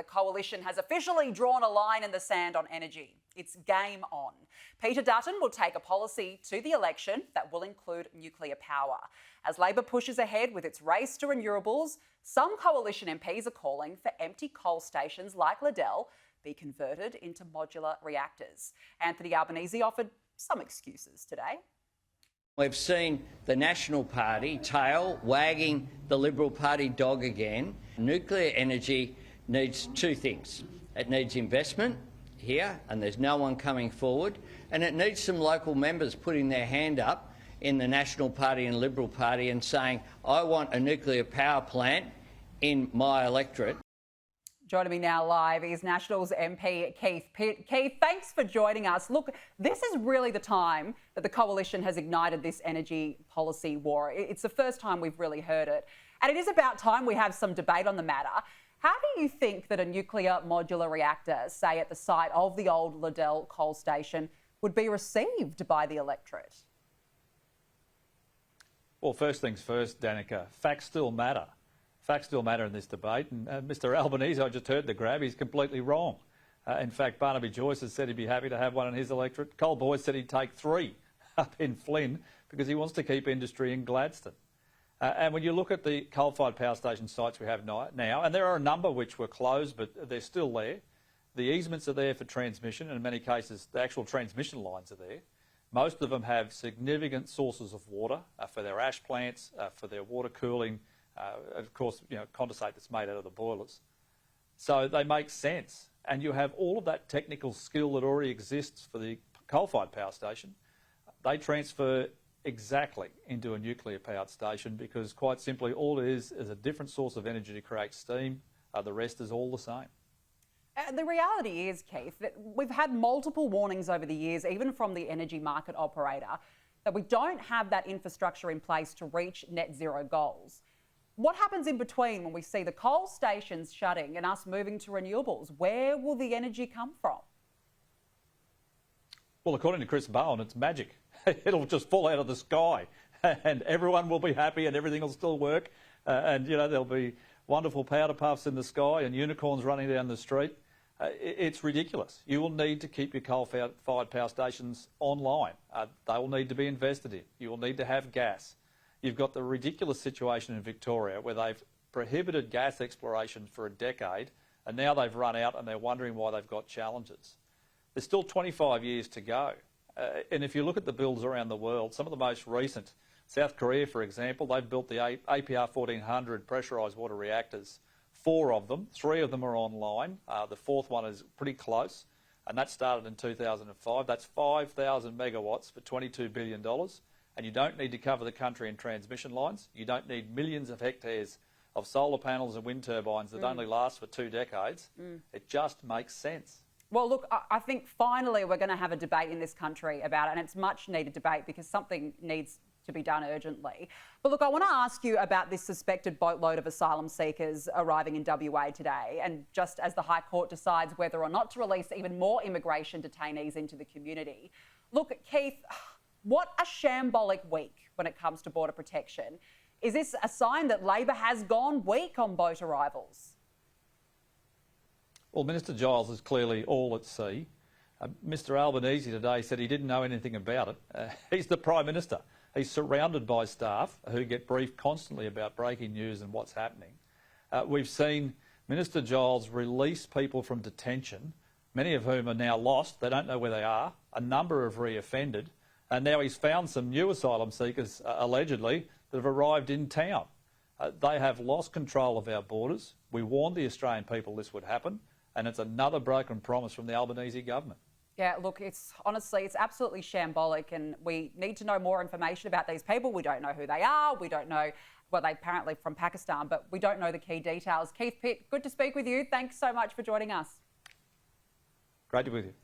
Coalition has officially drawn a line in the sand on energy. It's game on. Peter Dutton will take a policy to the election that will include nuclear power. As Labor pushes ahead with its race to renewables, some Coalition MPs are calling for empty coal stations like Liddell be converted into modular reactors. Anthony Albanese offered some excuses today. We've seen the National Party tail wagging the Liberal Party dog again. Nuclear energy needs two things. It needs investment here, and there's no one coming forward, and it needs some local members putting their hand up in the National Party and Liberal Party and saying, I want a nuclear power plant in my electorate. Joining me now live is Nationals MP Keith Pitt. Keith, thanks for joining us. Look, this is really the time that the Coalition has ignited this energy policy war. It's the first time we've really heard it. And it is about time we have some debate on the matter. How do you think that a nuclear modular reactor, say at the site of the old Liddell coal station, would be received by the electorate? Well, first things first, Danica, facts still matter. Facts still matter in this debate, and Mr Albanese, I just heard the grab, he's completely wrong. In fact, Barnaby Joyce has said he'd be happy to have one in his electorate. Colin Boyce said he'd take 3 up in Flynn because he wants to keep industry in Gladstone. And when you look at the coal-fired power station sites we have now, and there are a number which were closed, but they're still there. The easements are there for transmission, and in many cases the actual transmission lines are there. Most of them have significant sources of water for their ash plants, for their water cooling, of course, condensate that's made out of the boilers. So they make sense. And you have all of that technical skill that already exists for the coal-fired power station. They transfer exactly into a nuclear powered station because, quite simply, all it is a different source of energy to create steam. The rest is all the same. The reality is, Keith, that we've had multiple warnings over the years, even from the energy market operator, that we don't have that infrastructure in place to reach net zero goals. What happens in between when we see the coal stations shutting and us moving to renewables? Where will the energy come from? Well, according to Chris Bowen, it's magic. It'll just fall out of the sky and everyone will be happy and everything will still work. And there'll be wonderful powder puffs in the sky and unicorns running down the street. It's ridiculous. You will need to keep your coal-fired power stations online. They will need to be invested in. You will need to have gas. You've got the ridiculous situation in Victoria where they've prohibited gas exploration for a decade and now they've run out and they're wondering why they've got challenges. There's still 25 years to go. And if you look at the builds around the world, some of the most recent, South Korea, for example, they've built the APR 1400 pressurised water reactors. 4 of them, 3 of them are online. The 4th one is pretty close, and that started in 2005. That's 5,000 megawatts for $22 billion. And you don't need to cover the country in transmission lines. You don't need millions of hectares of solar panels and wind turbines that only last for 2 decades. It just makes sense. Well, look, I think finally we're going to have a debate in this country about it, and it's much needed debate because something needs to be done urgently. But look, I want to ask you about this suspected boatload of asylum seekers arriving in WA today, and just as the High Court decides whether or not to release even more immigration detainees into the community. Look, Keith, what a shambolic week when it comes to border protection. Is this a sign that Labor has gone weak on boat arrivals? Well, Minister Giles is clearly all at sea. Mr Albanese today said he didn't know anything about it. He's the Prime Minister. He's surrounded by staff who get briefed constantly about breaking news and what's happening. We've seen Minister Giles release people from detention, many of whom are now lost. They don't know where they are. A number have reoffended. And now he's found some new asylum seekers, allegedly, that have arrived in town. They have lost control of our borders. We warned the Australian people this would happen, and it's another broken promise from the Albanese government. Yeah, look, it's absolutely shambolic, and we need to know more information about these people. We don't know who they are. We don't know, well, they're apparently from Pakistan, but we don't know the key details. Keith Pitt, good to speak with you. Thanks so much for joining us. Great to be with you.